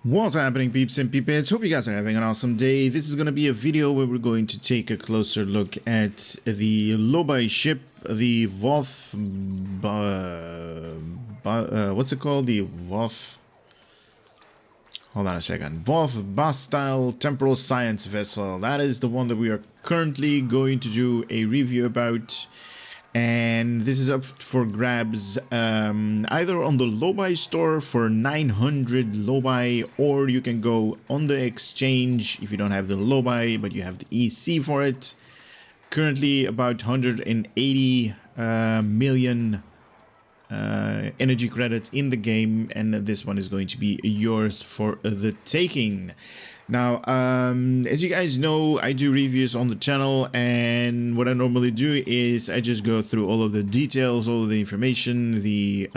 What's happening, peeps and peepettes? Hope you guys are having an awesome day. This is going to be a video where we're going to take a closer look at the Lobai ship, the Voth, what's it called? The Voth, hold on a second, Voth Bastille Temporal Science Vessel. That is the one that we are currently going to do a review about. And this is up for grabs either on the Lobai store for 900 Lobai, or you can go on the exchange if you don't have the Lobai but you have the EC for it. Currently about 180 million energy credits in the game, and this one is going to be yours for the taking. Now, as you guys know, I do reviews on the channel, and what I normally do is I just go through all of the details, all of the information, the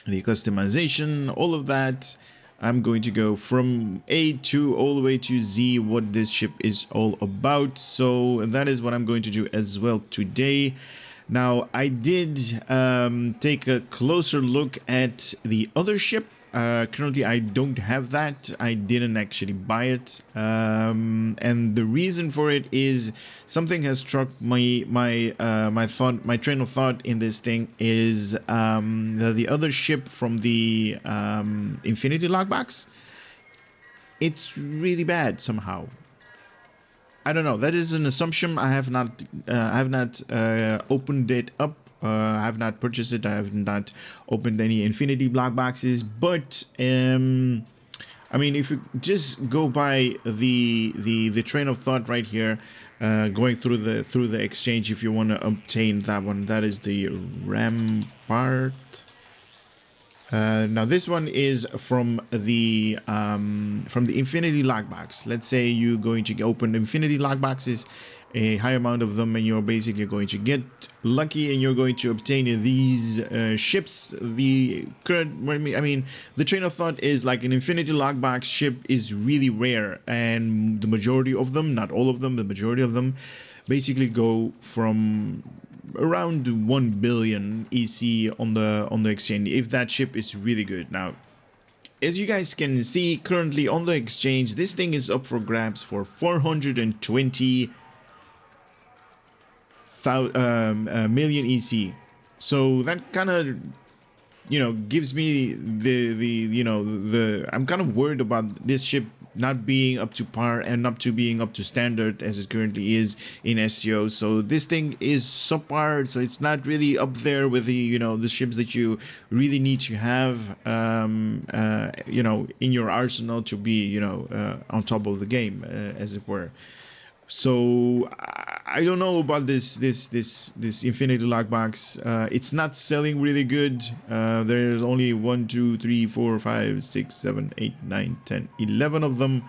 customization, all of that. I'm going to go from A to all the way to Z, what this ship is all about. So that is what I'm going to do as well today. Now, I did take a closer look at the other ship. Currently, I don't have that. I didn't actually buy it, and the reason for it is something has struck my train of thought in this thing is the other ship from the Infinity Lockbox. It's really bad somehow. I don't know. That is an assumption. I have not opened it up. I have not purchased it. I have not opened any Infinity block boxes. But I mean, if you just go by the train of thought right here, going through the exchange, if you want to obtain that one, that is the Rampart. Now this one is from the Infinity lockbox. Let's say you're going to open Infinity lockboxes, a high amount of them, and you're basically going to get lucky and you're going to obtain these ships. The current, I mean, the train of thought is like an Infinity lockbox ship is really rare, and the majority of them, not all of them, the majority of them basically go from around 1 billion EC on the exchange if that ship is really good. Now, as you guys can see, currently on the exchange, this thing is up for grabs for 420 million EC. So that kind of, you know, gives me the I'm kind of worried about this ship not being up to par and not to being up to standard as it currently is in SEO. So this thing is subpar, so it's not really up there with the the ships that you really need to have in your arsenal to be on top of the game, as it were. So I don't know about this Infinity lockbox. It's not selling really good. There's only 1, 2, 3, 4, 5, 6, 7, 8, 9, 10, 11 of them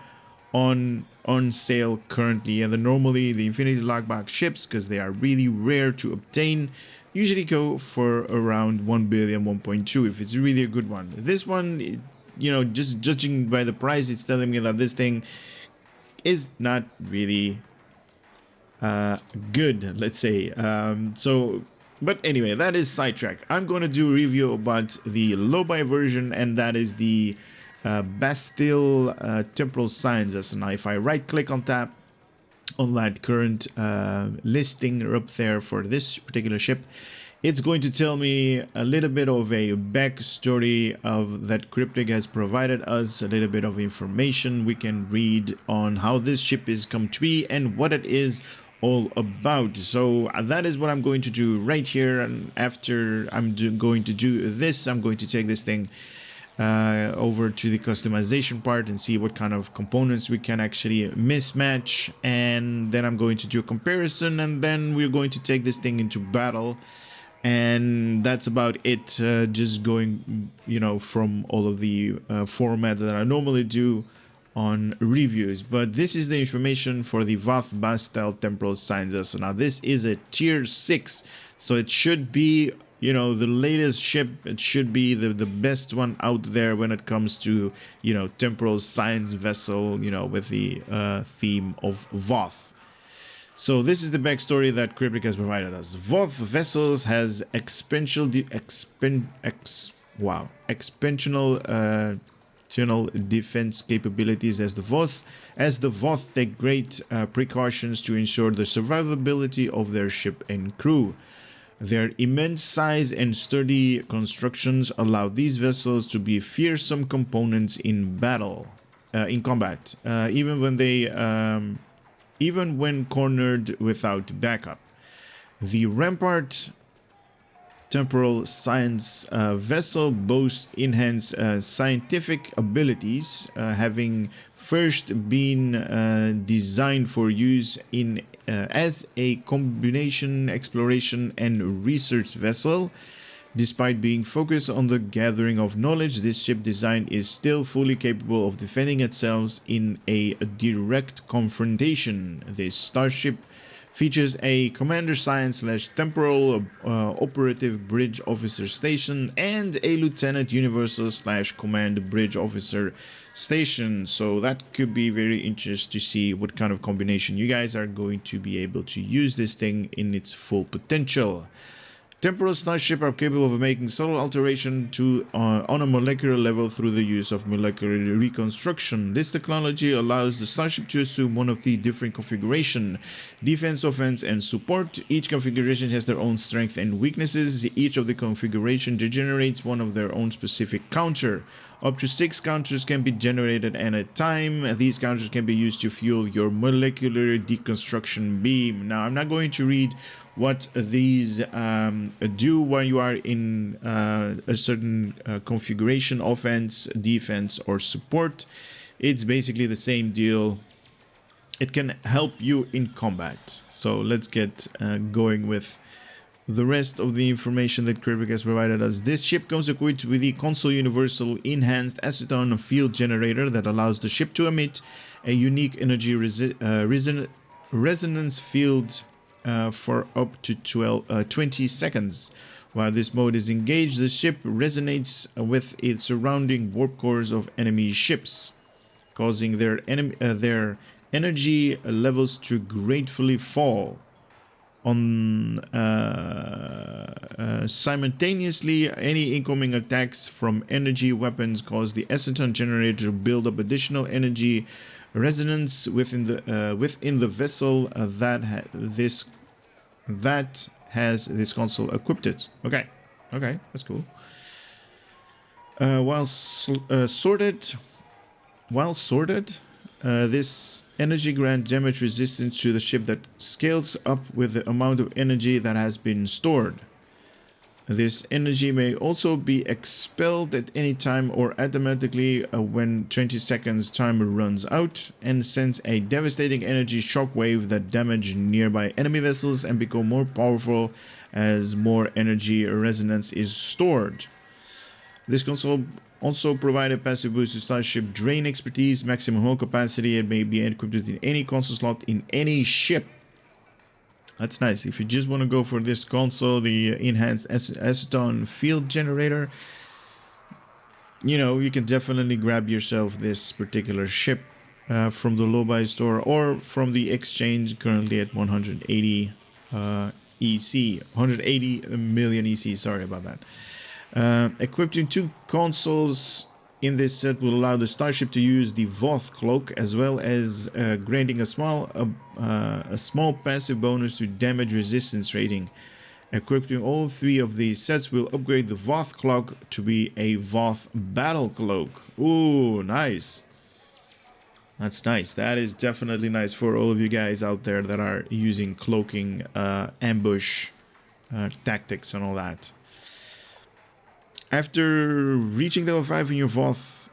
on sale currently. And normally the Infinity lockbox ships, because they are really rare to obtain, usually go for around 1 billion, 1.2 if it's really a good one. This one, just judging by the price, it's telling me that this thing is not really good, let's say. But anyway, that is sidetrack. I'm going to do a review about the Lobai version, and that is the Bastille Temporal Science Vessel. Now, if I right click on that current listing up there for this particular ship, it's going to tell me a little bit of a backstory of that Cryptic has provided us, a little bit of information we can read on how this ship is come to be and what it is all about. So that is what I'm going to do right here, and after I'm going to do this, I'm going to take this thing over to the customization part and see what kind of components we can actually mismatch, and then I'm going to do a comparison, and then we're going to take this thing into battle. And that's about it, just going, from all of the format that I normally do on reviews. But this is the information for the Voth Bastille Temporal Science Vessel. Now, this is a tier 6, so it should be, the latest ship. It should be the best one out there when it comes to, Temporal Science Vessel, with the theme of Voth. So this is the backstory that Cryptic has provided us. Voth vessels has exponential internal defense capabilities as the Voth take great precautions to ensure the survivability of their ship and crew. Their immense size and sturdy constructions allow these vessels to be fearsome components in combat, even when cornered without backup. The Rampart Temporal Science vessel boasts enhanced scientific abilities, having first been designed for use as a combination exploration and research vessel. Despite being focused on the gathering of knowledge, this ship design is still fully capable of defending itself in a direct confrontation. This starship features a Commander Science / Temporal Operative Bridge Officer Station and a Lieutenant Universal / Command Bridge Officer Station. So that could be very interesting to see what kind of combination you guys are going to be able to use this thing in its full potential. Temporal starships are capable of making subtle alteration on a molecular level through the use of molecular reconstruction. This technology allows the starship to assume one of the different configurations: defense, offense, and support. Each configuration has their own strengths and weaknesses. Each of the configurations generates one of their own specific counter. Up to 6 counters can be generated at a time. These counters can be used to fuel your molecular deconstruction beam. Now, I'm not going to read what these do when you are in a certain configuration: offense, defense, or support. It's basically the same deal. It can help you in combat. So let's get going with the rest of the information that Cryptic has provided us. This ship comes equipped with the Console Universal Enhanced Acetone Field Generator that allows the ship to emit a unique energy resonance field for up to 20 seconds. While this mode is engaged, the ship resonates with its surrounding warp cores of enemy ships, causing their energy levels to gratefully fall. Simultaneously, any incoming attacks from energy weapons cause the acetone generator to build up additional energy resonance within the vessel that has this console equipped. Okay, that's cool. While sorted, this energy grants damage resistance to the ship that scales up with the amount of energy that has been stored. This energy may also be expelled at any time or automatically when 20 seconds timer runs out, and sends a devastating energy shockwave that damages nearby enemy vessels and become more powerful as more energy resonance is stored. This console also provides a passive boost to starship drain expertise, maximum hull capacity, and may be equipped in any console slot in any ship. That's nice. If you just want to go for this console, the enhanced acetone field generator, you can definitely grab yourself this particular ship from the low-buy store or from the exchange, currently at 180 EC, 180 million EC. Sorry about that. Equipped in 2 consoles in this set will allow the starship to use the Voth cloak, as well as granting a small passive bonus to damage resistance rating. Equipping all 3 of these sets will upgrade the Voth cloak to be a Voth battle cloak. Ooh, nice. That's nice. That is definitely nice for all of you guys out there that are using cloaking, ambush tactics and all that. After reaching level 5 in your Voth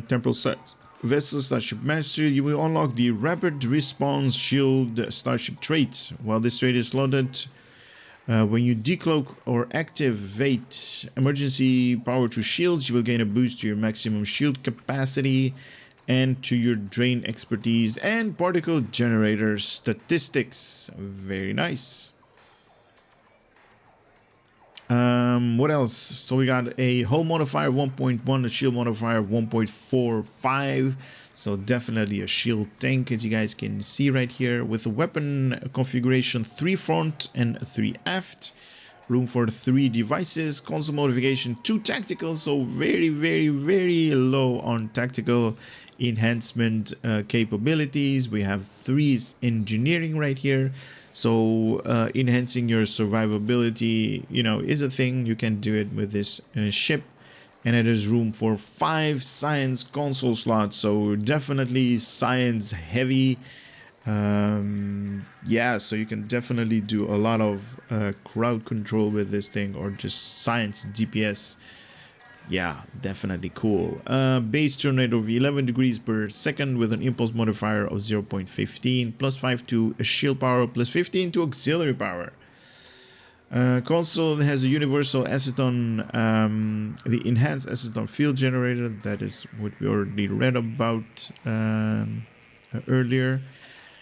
Temporal Vessel Starship Mastery, you will unlock the Rapid Response Shield Starship trait. While this trait is loaded, when you decloak or activate emergency power to shields, you will gain a boost to your maximum shield capacity and to your drain expertise and particle generator statistics. Very nice. What else? So we got a hull modifier 1.1, a shield modifier 1.45. So definitely a shield tank, as you guys can see right here, with a weapon configuration 3 front and 3 aft. room for 3 devices, console modification 2 tactical, so very low on tactical enhancement capabilities. We have 3 engineering right here, so enhancing your survivability, you know, is a thing. You can do it with this ship. And it is room for 5 science console slots, so definitely science heavy. Yeah, so you can definitely do a lot of crowd control with this thing, or just science DPS. Yeah, definitely cool. Base turn rate of 11 degrees per second with an impulse modifier of 0.15, plus 5 to shield power, plus 15 to auxiliary power. Console has a universal aceton, the enhanced aceton field generator. That is what we already read about earlier.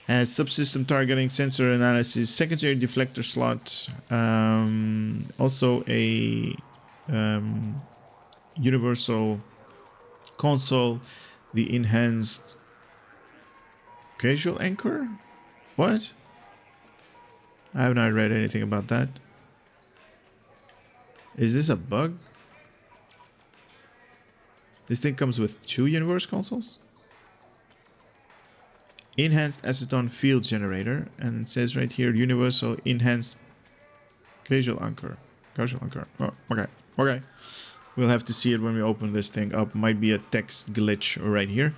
Has subsystem targeting, sensor analysis, secondary deflector slot. Also a universal console, the enhanced casual anchor. What? I have not read anything about that. Is this a bug? This thing comes with 2 universe consoles? Enhanced aceton field generator, and it says right here universal enhanced casual anchor. Oh, okay. We'll have to see it when we open this thing up. Might be a text glitch right here.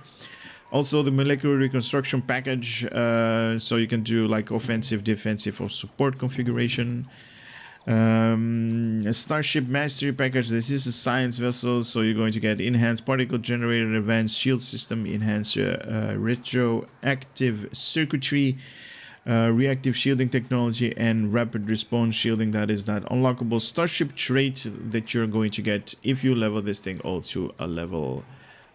Also the molecular reconstruction package, so you can do like offensive, defensive, or support configuration. A Starship Mastery package. This is a science vessel, so you're going to get enhanced particle generator, advanced shield system, enhanced retroactive circuitry, reactive shielding technology, and rapid response shielding. That is that unlockable Starship trait that you're going to get if you level this thing all to a level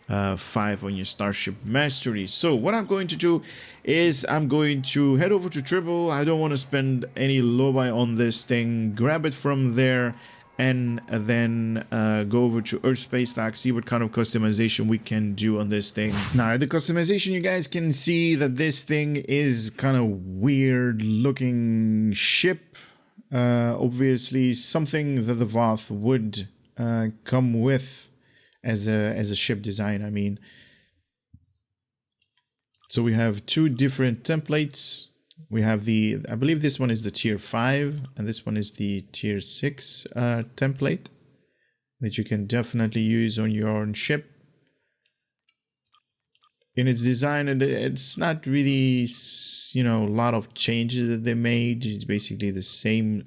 5 on your Starship Mastery. So what I'm going to do is I'm going to head over to Tribble. I don't want to spend any low-buy on this thing. Grab it from there and then go over to Earth Space Lock, see what kind of customization we can do on this thing. Now, the customization, you guys can see that this thing is kind of weird looking ship. Obviously something that the Voth would come with as a ship design, I mean. So we have 2 different templates. We have the, I believe this one is the tier 5 and this one is the tier 6 template that you can definitely use on your own ship. In its design, it's not really, you know, a lot of changes that they made. It's basically the same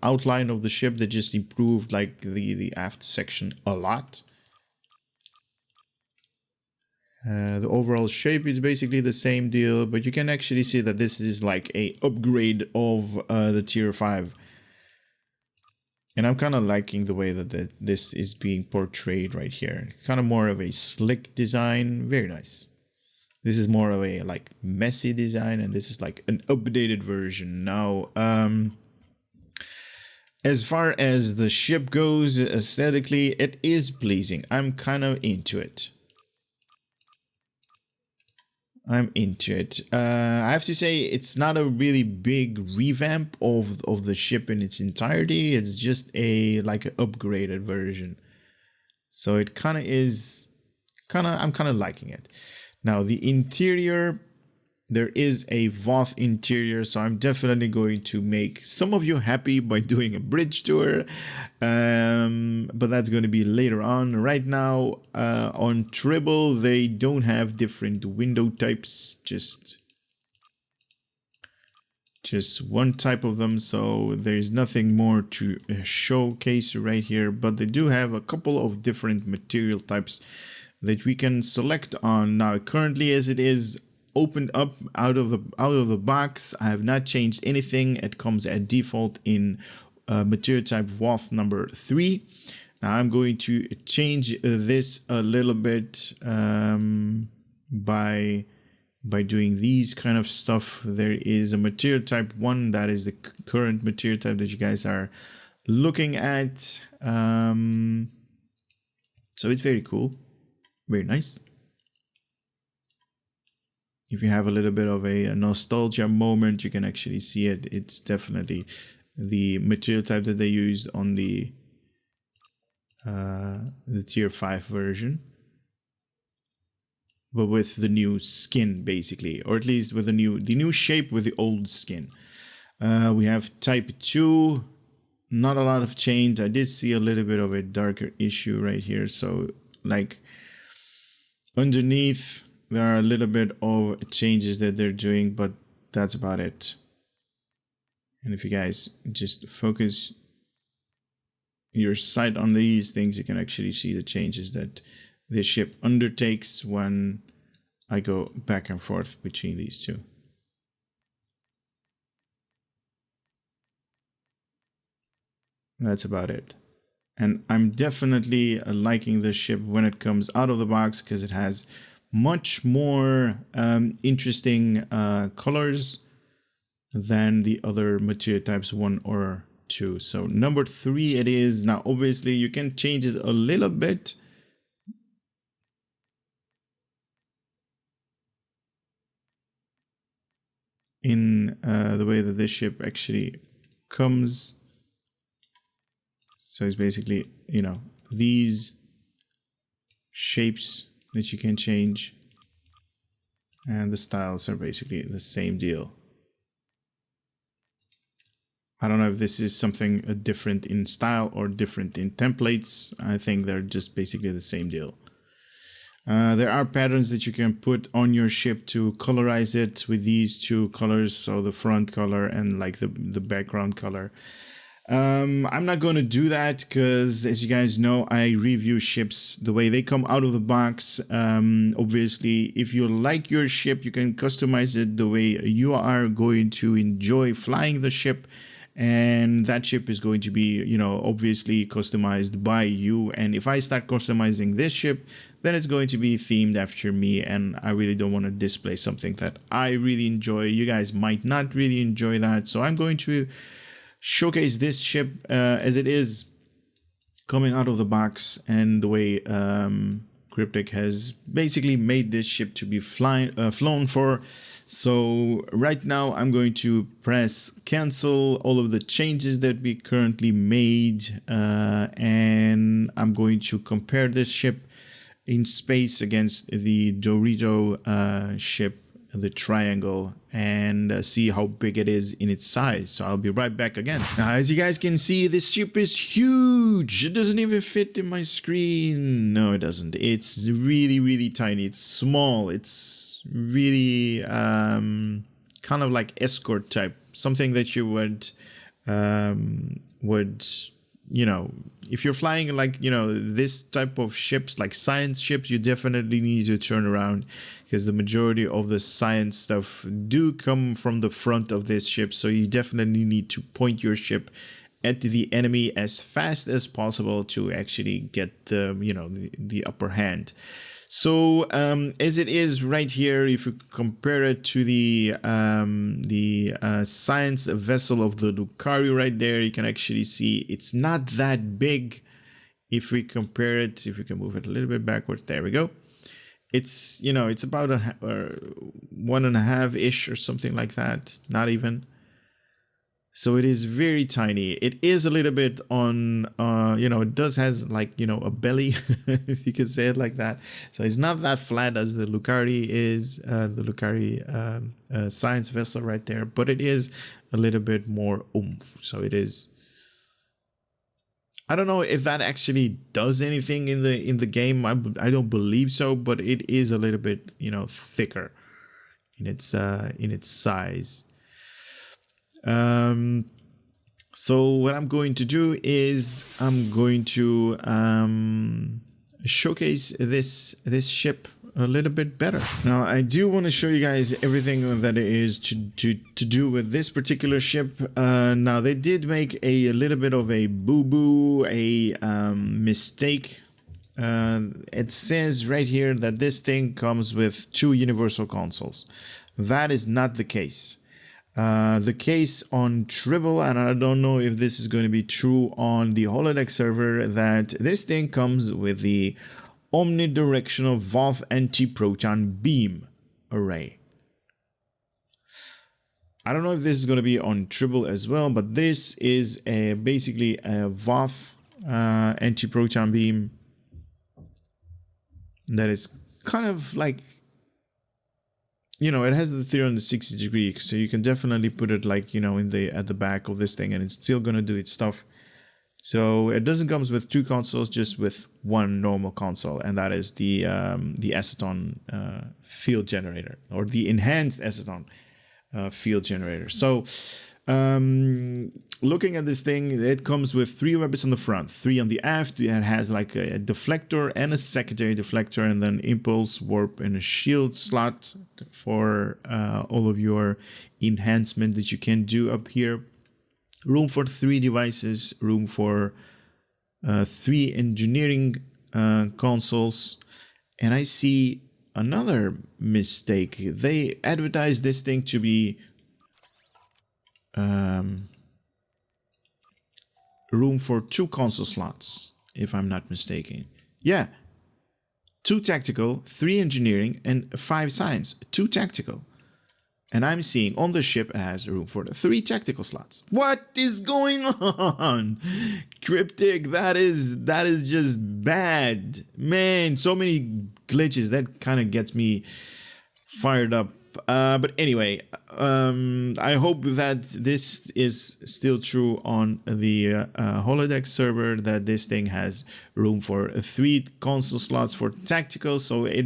outline of the ship. They just improved like the aft section a lot. The overall shape is basically the same deal, but you can actually see that this is like a upgrade of the tier 5. And I'm kind of liking the way that this is being portrayed right here. Kind of more of a slick design. Very nice. This is more of a like messy design, and this is like an updated version. Now, as far as the ship goes, aesthetically, it is pleasing. I'm kind of into it. I'm into it. I have to say it's not a really big revamp of the ship in its entirety. It's just a like an upgraded version. So it kind of is I'm kind of liking it. Now the interior, there is a Voth interior, so I'm definitely going to make some of you happy by doing a bridge tour, but that's going to be later on. Right now, on Tribble, they don't have different window types, just one type of them, so there's nothing more to showcase right here, but they do have a couple of different material types that we can select on. Now, currently as it is opened up out of the box, I have not changed anything. It comes at default in material type Voth number 3. Now I'm going to change this a little bit by doing these kind of stuff. There is a material type 1 that is the current material type that you guys are looking at. So it's very cool, very nice. If you have a little bit of a nostalgia moment, you can actually see it. It's definitely the material type that they used on the tier 5 version, but with the new skin basically, or at least with the new shape with the old skin. We have type 2, not a lot of change. I did see a little bit of a darker issue right here, so like underneath there are a little bit of changes that they're doing, but that's about it. And if you guys just focus your sight on these things, you can actually see the changes that this ship undertakes when I go back and forth between these two. That's about it. And I'm definitely liking this ship when it comes out of the box, because it has much more interesting colors than the other material types 1 or 2. So number 3 it is. Now obviously you can change it a little bit. In the way that this ship actually comes. So it's basically, you know, these shapes that you can change, and the styles are basically the same deal. I don't know if this is something different in style or different in templates. I think they're just basically the same deal. There are patterns that you can put on your ship to colorize it with these two colors, so the front color and like the background color. I'm not going to do that because, as you guys know, I review ships the way they come out of the box. Obviously, if you like your ship, you can customize it the way you are going to enjoy flying the ship. And that ship is going to be, you know, obviously customized by you. And if I start customizing this ship, then it's going to be themed after me. And I really don't want to display something that I really enjoy. You guys might not really enjoy that. So I'm going to showcase this ship as it is coming out of the box, and the way Cryptic has basically made this ship to be flown for. So right now I'm going to press cancel all of the changes that we currently made, and I'm going to compare this ship in space against the Dorito ship, the triangle, and see how big it is in its size. So I'll be right back again. Now, as you guys can see, this ship is huge. It doesn't even fit in my screen. No, it doesn't. It's really, really tiny. It's small. It's really kind of like escort type, something that you would you know, if you're flying like, you know, this type of ships, like science ships, you definitely need to turn around, because the majority of the science stuff do come from the front of this ship. So you definitely need to point your ship at the enemy as fast as possible to actually get the, you know, the upper hand. So as it is right here, if you compare it to the science vessel of the Lucari right there, you can actually see it's not that big. If we compare it, if we can move it a little bit backwards, there we go. It's, you know, it's about 1.5-ish or something like that, not even. So it is very tiny. It is a little bit on, you know, it does has like, you know, a belly, if you could say it like that. So it's not that flat as the Lucari is, the Lucari science vessel right there, but it is a little bit more oomph. So it is. I don't know if that actually does anything in the game. I don't believe so, but it is a little bit, you know, thicker in its size. So what I'm going to do is I'm going to showcase this ship a little bit better. Now I do want to show you guys everything that it is to do with this particular ship. Now they did make a little bit of a boo-boo, a mistake. It says right here that this thing comes with 2 universal consoles. That is not the case. The case on Tribble, and I don't know if this is going to be true on the holodeck server, that this thing comes with the omnidirectional Voth anti-proton beam array. I don't know if this is going to be on Tribble as well, but this is basically a Voth anti-proton beam that is kind of like, it has the 360 degree, so you can definitely put it like, at the back of this thing, and it's still going to do its stuff. So it doesn't come with 2 consoles, just with 1 normal console, and that is the acetone field generator, or the enhanced acetone field generator. So looking at this thing, it comes with 3 weapons on the front, 3 on the aft. It has like a deflector and a secondary deflector, and then impulse, warp, and a shield slot for all of your enhancement that you can do up here. Room for 3 devices, room for 3 engineering consoles. And I see another mistake. They advertise this thing to be room for 2 console slots, if I'm not mistaken. Yeah, 2 tactical, 3 engineering, and 5 science. 2 tactical. And I'm seeing on the ship it has room for the 3 tactical slots. What is going on? Cryptic, that is just bad. Man, so many glitches. That kind of gets me fired up. But anyway, I hope that this is still true on the holodeck server, that this thing has room for 3 console slots for tactical. So it,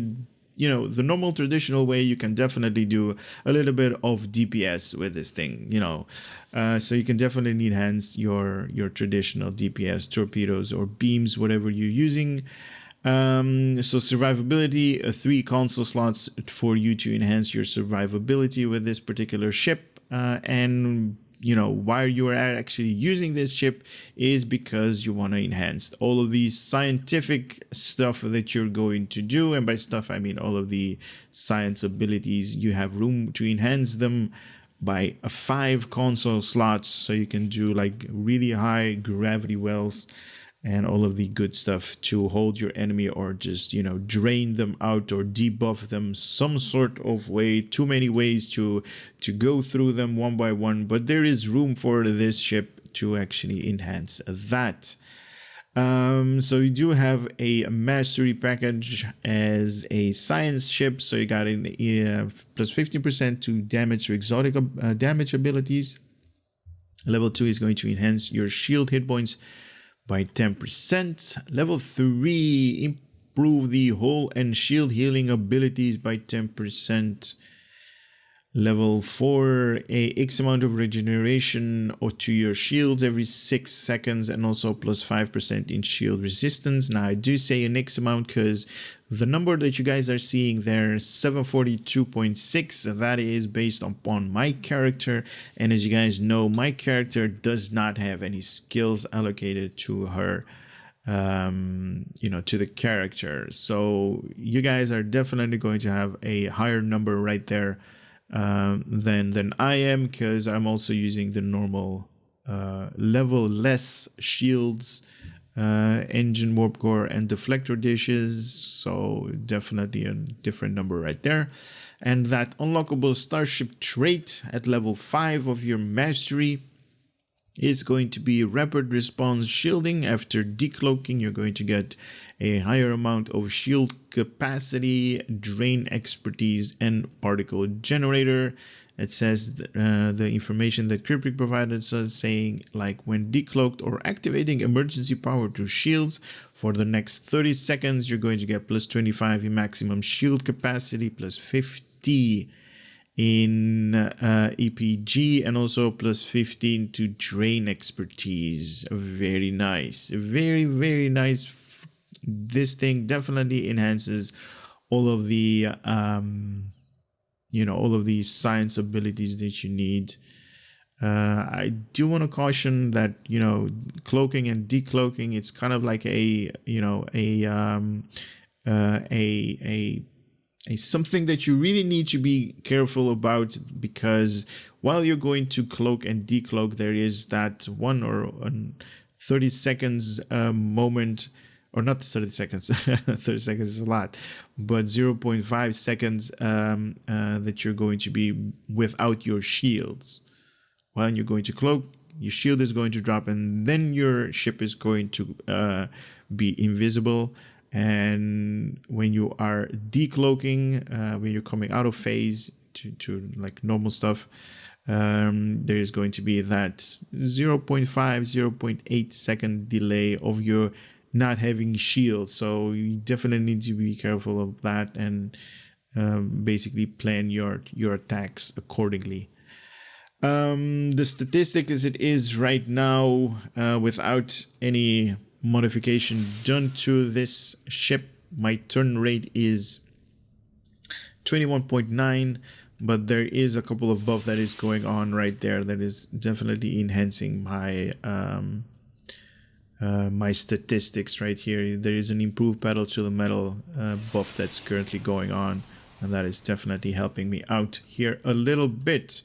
the normal traditional way, you can definitely do a little bit of DPS with this thing, so you can definitely enhance your traditional DPS, torpedoes or beams, whatever you're using. So survivability, 3 console slots for you to enhance your survivability with this particular ship. And why you are actually using this ship is because you want to enhance all of these scientific stuff that you're going to do. And by stuff, I mean all of the science abilities. You have room to enhance them by 5 console slots, so you can do like really high gravity wells and all of the good stuff to hold your enemy, or just, drain them out or debuff them some sort of way. Too many ways to go through them one by one, but there is room for this ship to actually enhance that. So you do have a mastery package as a science ship, so you got an plus 15% to damage to exotic damage abilities. Level 2 is going to enhance your shield hit points by 10%. Level 3, improve the hull and shield healing abilities by 10%. Level 4, a X amount of regeneration or to your shields every 6 seconds, and also plus 5% in shield resistance. Now I do say an X amount because the number that you guys are seeing there, 742.6, that is based upon my character. And as you guys know, my character does not have any skills allocated to her, to the character. So you guys are definitely going to have a higher number right there than I am, because I'm also using the normal level less shields, engine, warp core, and deflector dishes. So definitely a different number right there. And that unlockable starship trait at level 5 of your mastery is going to be rapid response shielding. After decloaking, you're going to get a higher amount of shield capacity, drain expertise, and particle generator. It says the information that Cryptic provided us, saying like when decloaked or activating emergency power to shields for the next 30 seconds, you're going to get plus 25 in maximum shield capacity, plus 50 in EPG, and also plus 15 to drain expertise. Very nice. Very, very nice. This thing definitely enhances all of the all of these science abilities that you need. I do want to caution that cloaking and decloaking, it's kind of like a something that you really need to be careful about, because while you're going to cloak and decloak, there is that 1 or 30 seconds moment or not 30 seconds, 30 seconds is a lot, but 0.5 seconds that you're going to be without your shields. When you're going to cloak, your shield is going to drop, and then your ship is going to be invisible. And when you are decloaking, when you're coming out of phase to like normal stuff, there is going to be that 0.5, 0.8 second delay of your not having shield. So you definitely need to be careful of that and basically plan your attacks accordingly. The statistic as it is right now, without any modification done to this ship, my turn rate is 21.9, but there is a couple of buff that is going on right there that is definitely enhancing my my statistics right here. There is an improved pedal to the metal buff that's currently going on, and that is definitely helping me out here a little bit.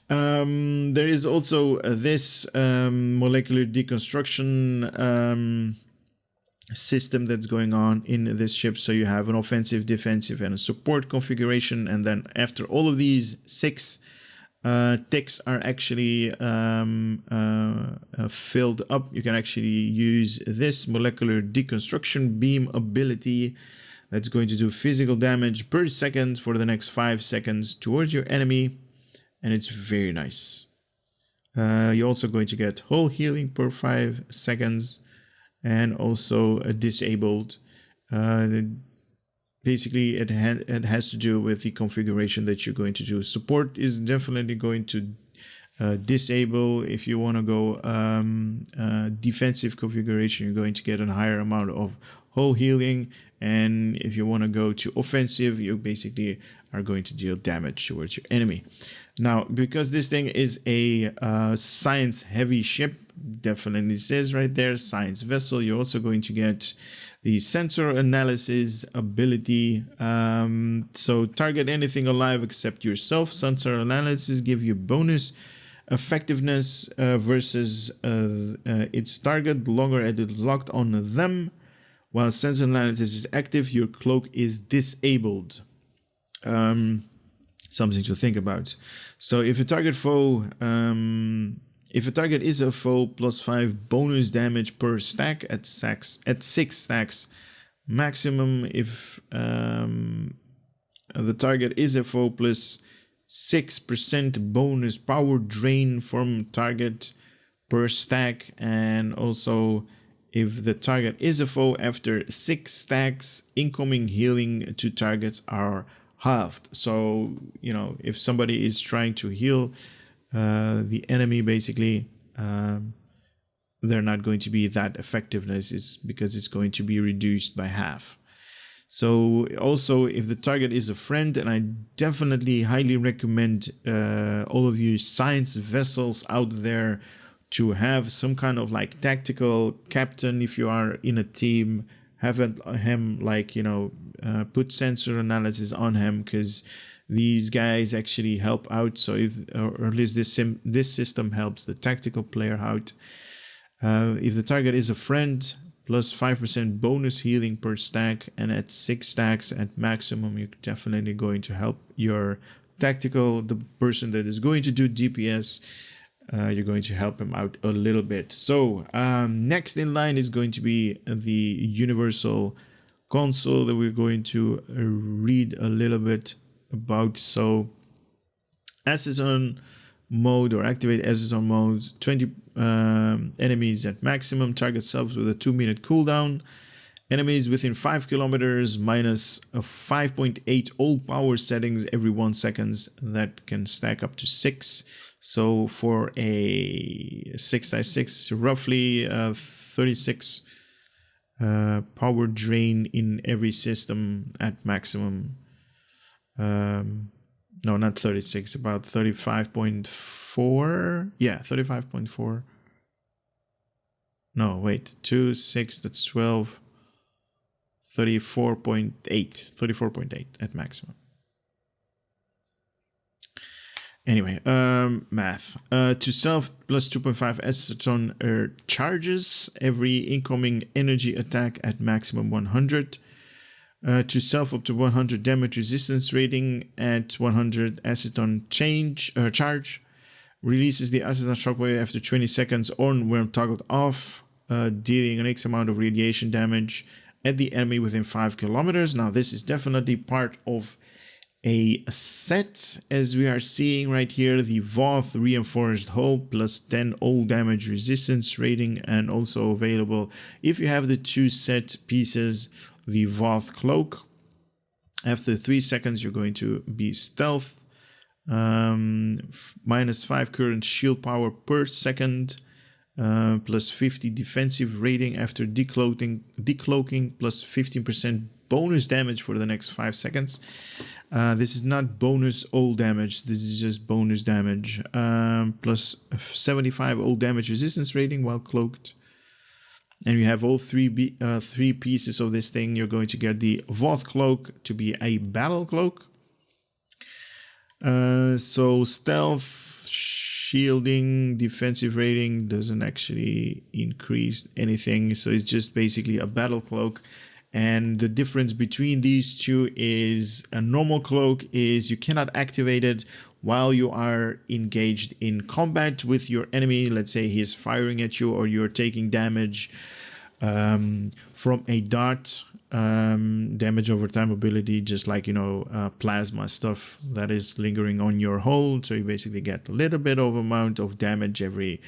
There is also this molecular deconstruction system that's going on in this ship. So you have an offensive, defensive, and a support configuration, and then after all of these 6 ticks are actually filled up, you can actually use this molecular deconstruction beam ability that's going to do physical damage per second for the next 5 seconds towards your enemy. And it's very nice. You're also going to get whole healing per 5 seconds, and also a disabled. Basically, it has to do with the configuration that you're going to do. Support is definitely going to disable. If you want to go defensive configuration, you're going to get a higher amount of whole healing. And if you want to go to offensive, you basically are going to deal damage towards your enemy. Now, because this thing is a science heavy ship, definitely says right there, science vessel, you're also going to get the sensor analysis ability. So target anything alive except yourself. Sensor analysis give you bonus effectiveness versus its target the longer it is locked on them. While sensor analysis is active, your cloak is disabled. Something to think about. So if a target foe, if a target is a foe, +5 bonus damage per stack at 6 stacks maximum. If the target is a foe, +6% bonus power drain from target per stack. And also, if the target is a foe, after 6 stacks, incoming healing to targets are halved. So, you know, if somebody is trying to heal the enemy, basically, they're not going to be that effectiveness, is because it's going to be reduced by half. So also, if the target is a friend, and I definitely highly recommend all of you science vessels out there to have some kind of like tactical captain. If you are in a team, have him like, you know, put sensor analysis on him, because these guys actually help out. So if, or at least this system helps the tactical player out. If the target is a friend, +5% bonus healing per stack, and at 6 stacks at maximum, you're definitely going to help your tactical, the person that is going to do DPS. You're going to help him out a little bit. So next in line is going to be the universal console that we're going to read a little bit about. So assets on mode, or activate assets on mode, 20 enemies at maximum, target self with a 2-minute cooldown, enemies within 5 kilometers minus a 5.8 all power settings every 1 second, that can stack up to 6. So for a 6x6, roughly 36 power drain in every system at maximum. No, not 36, about 35.4. Yeah, 35.4. No, wait, 2, 6, that's 12. 34.8 at maximum. Anyway, math. To self plus 2.5 acetone charges every incoming energy attack at maximum 100. To self up to 100 damage resistance rating at 100 acetone charge. Releases the acetone shockwave after 20 seconds on when toggled off, dealing an X amount of radiation damage at the enemy within 5 kilometers. Now this is definitely part of a set, as we are seeing right here, the Voth reinforced hull plus 10 all damage resistance rating, and also available if you have the 2 set pieces, the Voth cloak. After 3 seconds you're going to be stealth, minus 5 current shield power per second, plus 50 defensive rating after decloaking, plus 15% bonus damage for the next 5 seconds. This is not bonus all damage, this is just bonus damage, plus 75 all damage resistance rating while cloaked. And you have all three pieces of this thing. You're going to get the Voth cloak to be a battle cloak. So stealth, shielding, defensive rating doesn't actually increase anything, so it's just basically a battle cloak. And the difference between these two is a normal cloak is you cannot activate it while you are engaged in combat with your enemy. Let's say he's firing at you or you're taking damage from a dart, damage over time ability, just like, you know, plasma stuff that is lingering on your hull. So you basically get a little bit of amount of damage every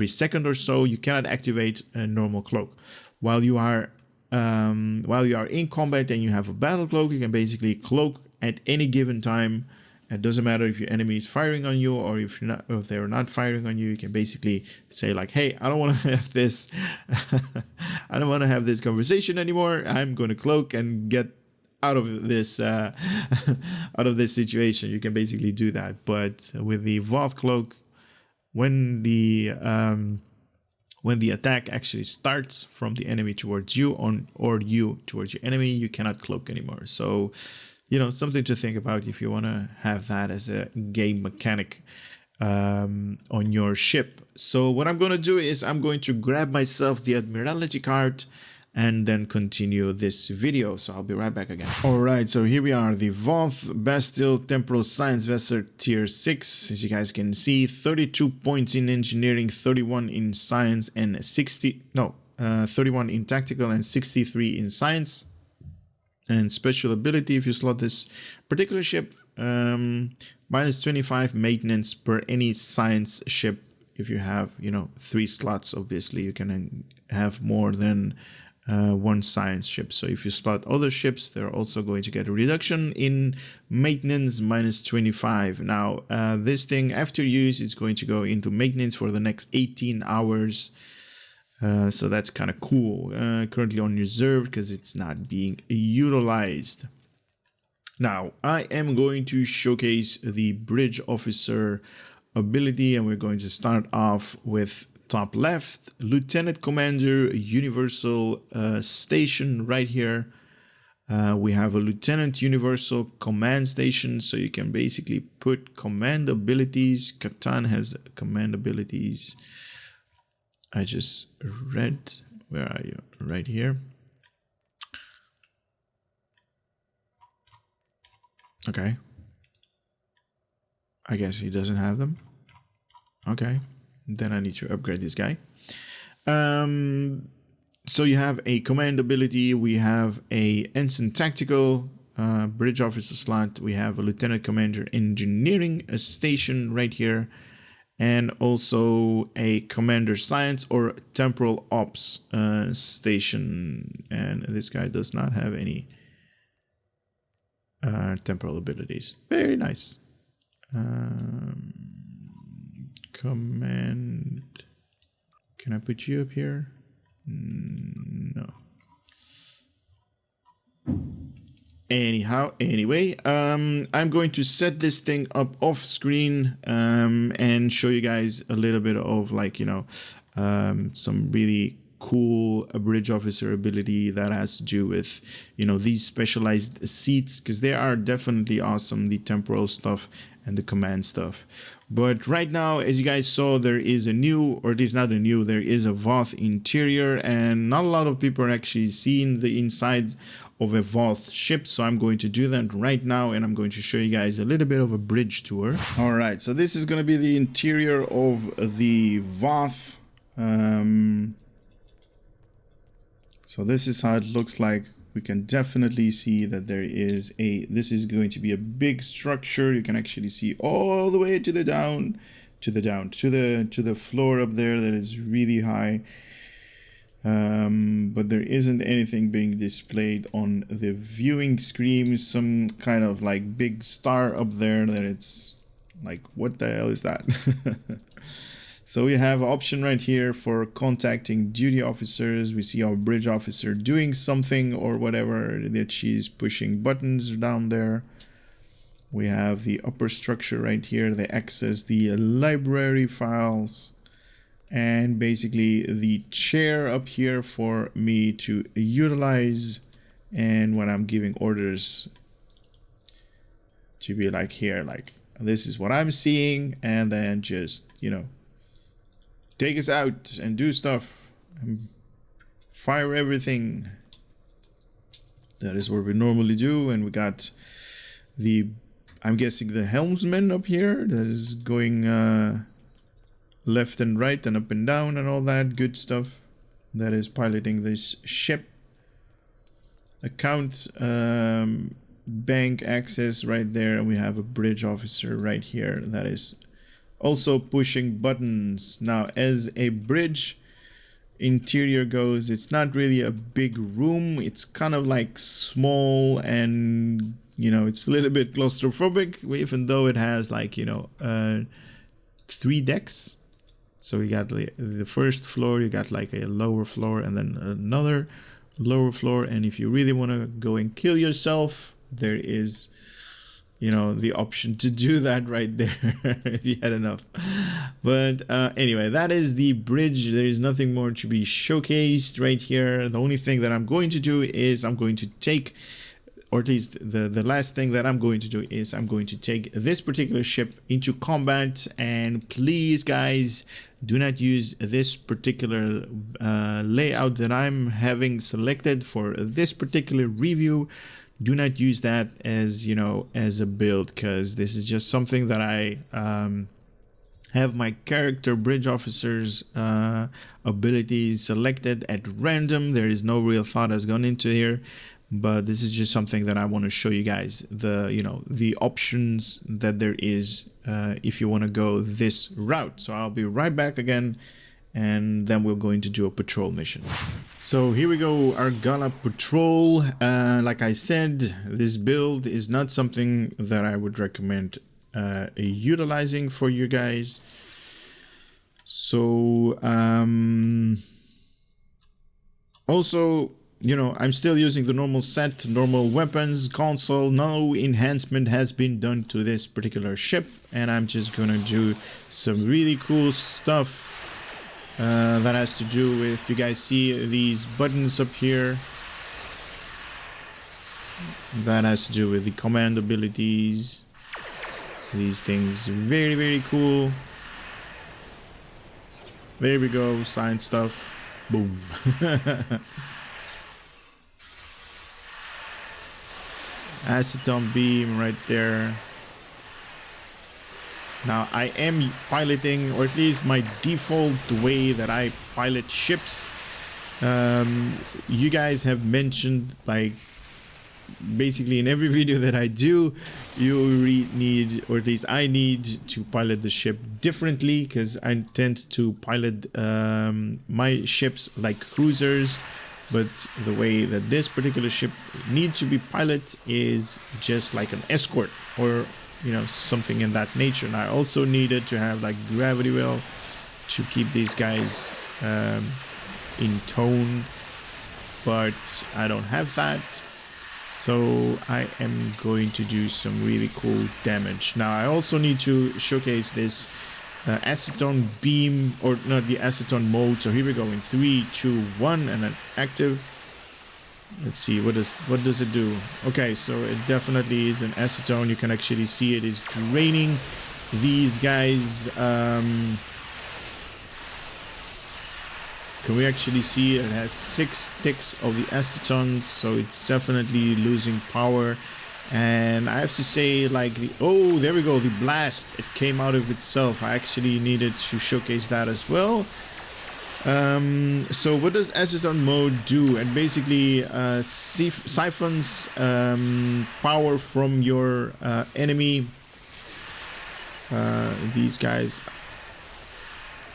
second or so. You cannot activate a normal cloak. While you are in combat and you have a battle cloak, you can basically cloak at any given time. It doesn't matter if your enemy is firing on you or if they're not firing on you. You can basically say like, hey, I don't want to have this I don't want to have this conversation anymore. I'm going to cloak and get out of this situation. You can basically do that. But with the Voth cloak, when the attack actually starts from the enemy towards you or you towards your enemy, you cannot cloak anymore. So, you know, something to think about if you want to have that as a game mechanic on your ship. So what I'm going to do is I'm going to grab myself the Admiralty card and then continue this video. So I'll be right back again. All right, so here we are, the Voth Bastille Temporal Science Vessel Tier 6. As you guys can see, 32 points in engineering, 31 in science, and 31 in tactical and 63 in science. And special ability, if you slot this particular ship, minus 25 maintenance per any science ship. If you have, you know, 3 slots, obviously you can have more than one science ship. So if you slot other ships, they're also going to get a reduction in maintenance, minus 25. Now, this thing after use is going to go into maintenance for the next 18 hours. So that's kind of cool. Currently on reserve because it's not being utilized. Now, I am going to showcase the bridge officer ability, and we're going to start off with top left, Lieutenant Commander Universal Station right here. We have a Lieutenant Universal Command Station, so you can basically put command abilities. Catan has command abilities. I just read, where are you? Right here. Okay. I guess he doesn't have them. Okay. Then I need to upgrade this guy. So you have a command ability. We have a Ensign Tactical Bridge Officer slot. We have a Lieutenant Commander Engineering Station right here. And also a Commander Science or Temporal Ops Station. And this guy does not have any temporal abilities. Very nice. Command. Can I put you up here? No. Anyway, I'm going to set this thing up off screen and show you guys a little bit of, like, you know, some really cool bridge officer ability that has to do with, you know, these specialized seats, because they are definitely awesome, the temporal stuff, and the command stuff. But right now, as you guys saw, there is a new, or it is not a new, there is a Voth interior, and not a lot of people are actually seeing the insides of a Voth ship, so I'm going to do that right now, and I'm going to show you guys a little bit of a bridge tour. Alright, so this is going to be the interior of the Voth. So this is how it looks like. We can definitely see that there is this is going to be a big structure. You can actually see all the way to the floor up there that is really high. But there isn't anything being displayed on the viewing screen. Some kind of like big star up there that it's like, what the hell is that? So we have an option right here for contacting duty officers. We see our bridge officer doing something or whatever, that she's pushing buttons down there. We have the upper structure right here. They access the library files. And basically the chair up here for me to utilize. And when I'm giving orders to be like here, like this is what I'm seeing. And then just, you know, take us out and do stuff and fire everything. That is what we normally do. And we got the, I'm guessing, the helmsman up here that is going left and right and up and down and all that good stuff. That is piloting this ship. Account bank access right there. And we have a bridge officer right here that is also pushing buttons. Now, as a bridge interior goes, it's not really a big room. It's kind of like small, and you know, it's a little bit claustrophobic, even though it has like, you know, 3 decks. So you got like the first floor, you got like a lower floor, and then another lower floor. And if you really want to go and kill yourself, there is, you know, the option to do that right there if you had enough. But anyway, that is the bridge. There is nothing more to be showcased right here. The only thing that I'm going to do is I'm going to take, or at least the last thing that I'm going to do is I'm going to take this particular ship into combat. And please, guys, do not use this particular layout that I'm having selected for this particular review. Do not use that as, you know, as a build, because this is just something that I have my character bridge officer's abilities selected at random. There is no real thought has gone into here, but this is just something that I want to show you guys, the, you know, the options that there is if you want to go this route. So I'll be right back again, and then we're going to do a patrol mission. So here we go, our Gala patrol. Like I said, this build is not something that I would recommend utilizing for you guys. So also, you know, I'm still using the normal set, normal weapons, console. No enhancement has been done to this particular ship, and I'm just gonna do some really cool stuff that has to do with, you guys see these buttons up here, that has to do with the command abilities. These things, very, very cool. There we go, science stuff. Boom. Aceton beam right there. Now I am piloting, or at least my default way that I pilot ships. You guys have mentioned, like, basically in every video that I do, you need, or at least I need to pilot the ship differently, because I tend to pilot my ships like cruisers. But the way that this particular ship needs to be piloted is just like an escort, or, you know, something in that nature. And I also needed to have like gravity well to keep these guys in tone, but I don't have that. So I am going to do some really cool damage. Now I also need to showcase this acetone beam, or not the acetone mode. So here we go in 3, 2, 1, and then active. Let's see, what does it do? Okay, so it definitely is an acetone. You can actually see it is draining these guys. Can we actually see it has 6 ticks of the acetones, so it's definitely losing power. And I have to say, like, oh, there we go, the blast, it came out of itself. I actually needed to showcase that as well. So what does acetone mode do? It basically siphons power from your enemy. These guys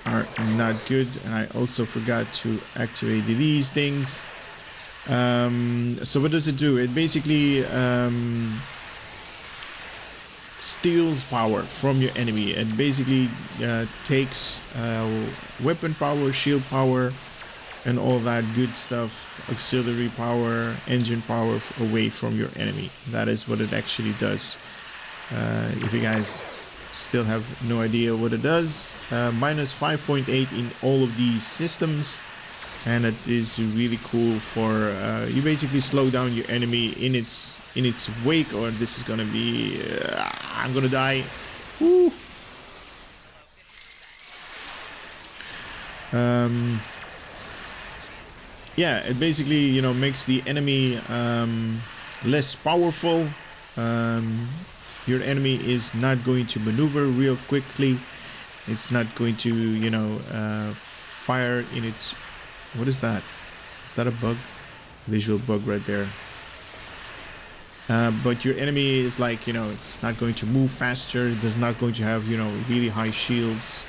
are not good, and I also forgot to activate these things. So what does it do? It basically steals power from your enemy. It basically takes weapon power, shield power, and all that good stuff, auxiliary power, engine power away from your enemy. That is what it actually does. If you guys still have no idea what it does, minus 5.8 in all of these systems, and it is really cool for you basically slow down your enemy in its wake. Or this is gonna be I'm gonna die. Woo. Yeah, it basically, you know, makes the enemy less powerful. Your enemy is not going to maneuver real quickly. It's not going to, you know, fire in its... What is that? Is that a bug? Visual bug right there. But your enemy is like, you know, it's not going to move faster. It's not going to have, you know, really high shields,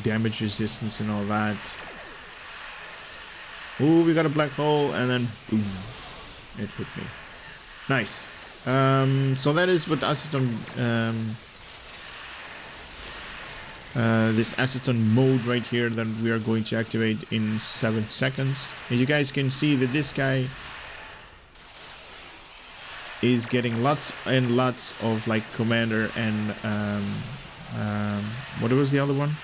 damage resistance and all that. Ooh, we got a black hole, and then boom, it hit me. Nice. So that is what acetone, this acetone mode right here that we are going to activate in 7 seconds. And you guys can see that this guy is getting lots and lots of like commander and what was the other one?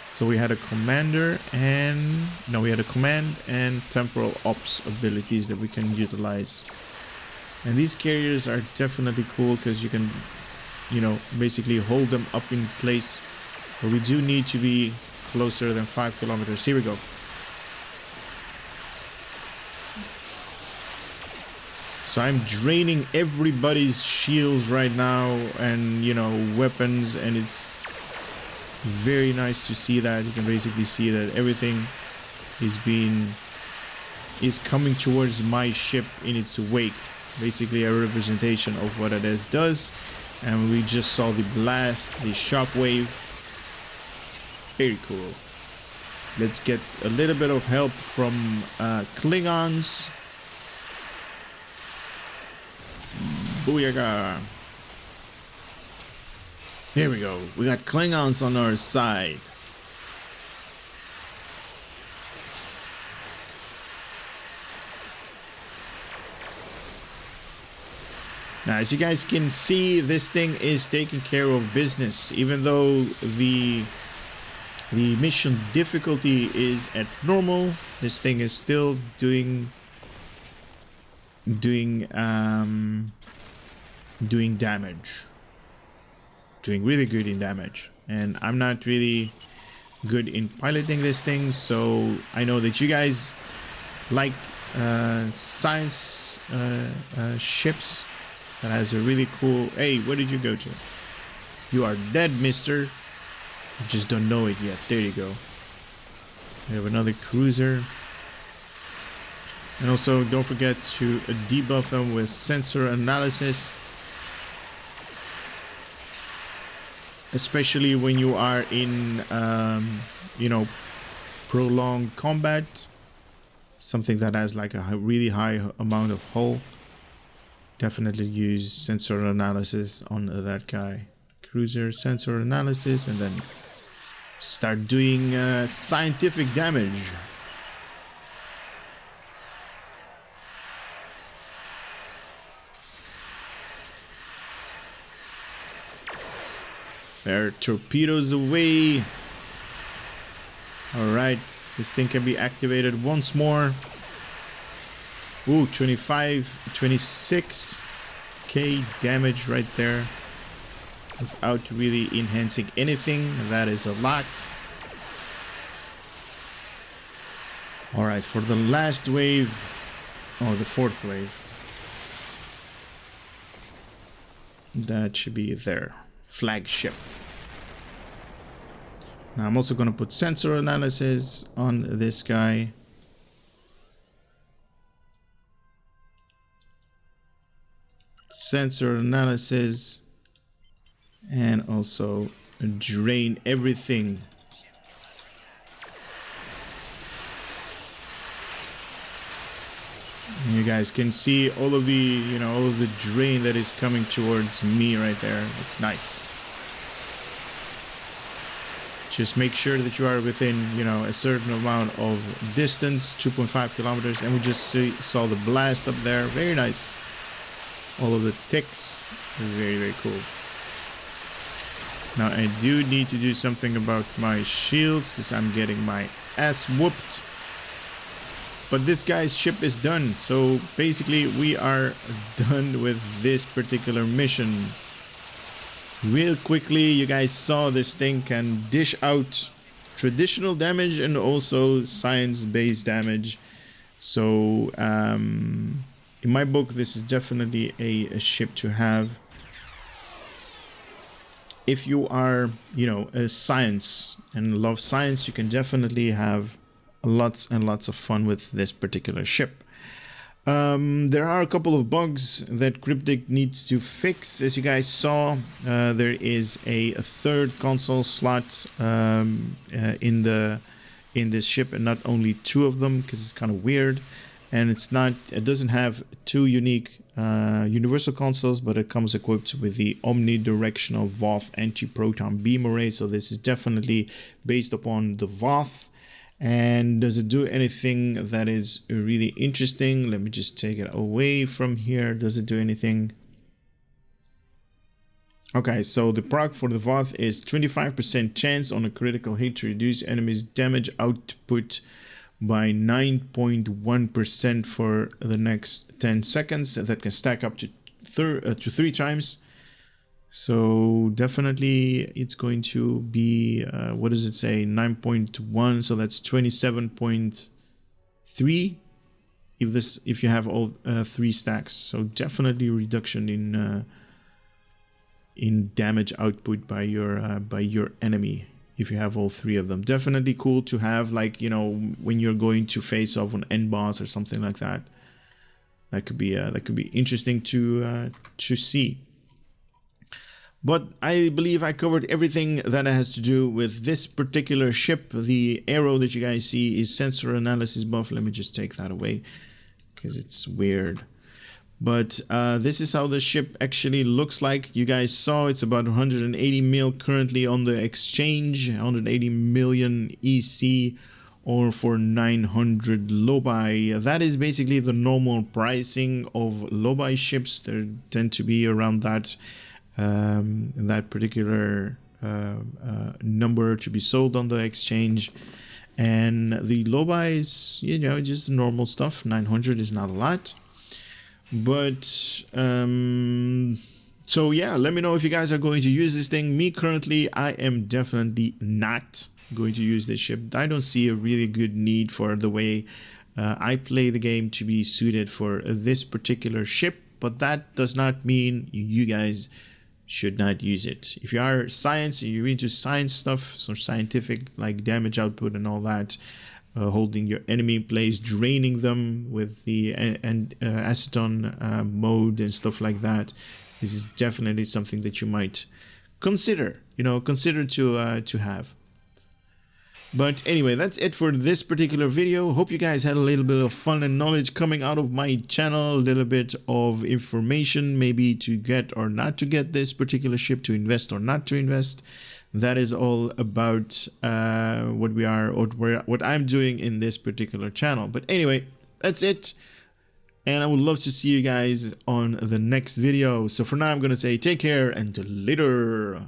So we had a commander and no, we had a command and temporal ops abilities that we can utilize. And these carriers are definitely cool because you can, you know, basically hold them up in place. But we do need to be closer than 5 kilometers. Here we go. So I'm draining everybody's shields right now and, you know, weapons, and it's very nice to see that. You can basically see that everything is coming towards my ship in its wake. Basically a representation of what it does. And we just saw the blast, the shockwave. Very cool. Let's get a little bit of help from Klingons. Booyaka. Here we go. We got Klingons on our side. Now, as you guys can see, this thing is taking care of business. Even though the mission difficulty is at normal, this thing is still doing damage. Doing really good in damage. And I'm not really good in piloting this thing, so I know that you guys like science ships that has a really cool... Hey, where did you go to? You are dead, mister. You just don't know it yet. There you go. We have another cruiser. And also, don't forget to debuff them with sensor analysis. Especially when you are in, you know, prolonged combat. Something that has like a really high amount of hull. Definitely use sensor analysis on that guy. Cruiser sensor analysis, and then start doing scientific damage. There are torpedoes away. Alright, this thing can be activated once more. Ooh, 25, 26k damage right there. Without really enhancing anything. That is a lot. Alright, for the last wave, or the fourth wave, that should be their flagship. Now I'm also going to put sensor analysis on this guy. Sensor analysis, and also drain everything. You guys can see all of the, all of the drain that is coming towards me right there. It's nice. Just make sure that you are within, a certain amount of distance, 2.5 kilometers, and we just saw the blast up there. Very nice. All of the ticks. Very, very cool. Now I do need to do something about my shields because I'm getting my ass whooped. But this guy's ship is done, so basically we are done with this particular mission. Real quickly, you guys saw this thing can dish out traditional damage and also science-based damage. So in my book, this is definitely a ship to have. If you are, a science and love science, you can definitely have lots and lots of fun with this particular ship. There are a couple of bugs that Cryptic needs to fix. As you guys saw, there is a third console slot in this ship, and not only two of them, because it's kind of weird. And it doesn't have two unique universal consoles, but it comes equipped with the omnidirectional Voth anti-proton beam array. So this is definitely based upon the Voth. And does it do anything that is really interesting? Let me just take it away from here. Does it do anything? Okay, so the proc for the Voth is 25% chance on a critical hit to reduce enemies' damage output by 9.1% for the next 10 seconds. That can stack up to 3 times. So definitely it's going to be, what does it say, 9.1, so that's 27.3 if you have all 3 stacks. So definitely reduction in damage output by your enemy if you have all 3 of them. Definitely cool to have, like, when you're going to face off an end boss or something like that. That could be interesting to see. But I believe I covered everything that has to do with this particular ship. The arrow that you guys see is sensor analysis buff. Let me just take that away because it's weird. But this is how the ship actually looks like. You guys saw it's about 180 mil currently on the exchange, 180 million EC, or for 900 lobi. That is basically the normal pricing of lobi ships. There tend to be around that particular number to be sold on the exchange. And the lobi is, just normal stuff. 900 is not a lot. But so yeah, let me know if you guys are going to use this thing. Me currently, I am definitely not going to use this ship. I don't see a really good need for the way I play the game to be suited for this particular ship, but that does not mean you guys should not use it. If you are science, you're into science stuff, some scientific like damage output and all that, holding your enemy in place, draining them with the acetone mode and stuff like that. This is definitely something that you might consider, to have. But anyway, that's it for this particular video. Hope you guys had a little bit of fun and knowledge coming out of my channel, a little bit of information maybe to get or not to get this particular ship, to invest or not to invest. That is all about what I'm doing in this particular channel. But anyway, that's it. And I would love to see you guys on the next video. So for now, I'm going to say take care and later.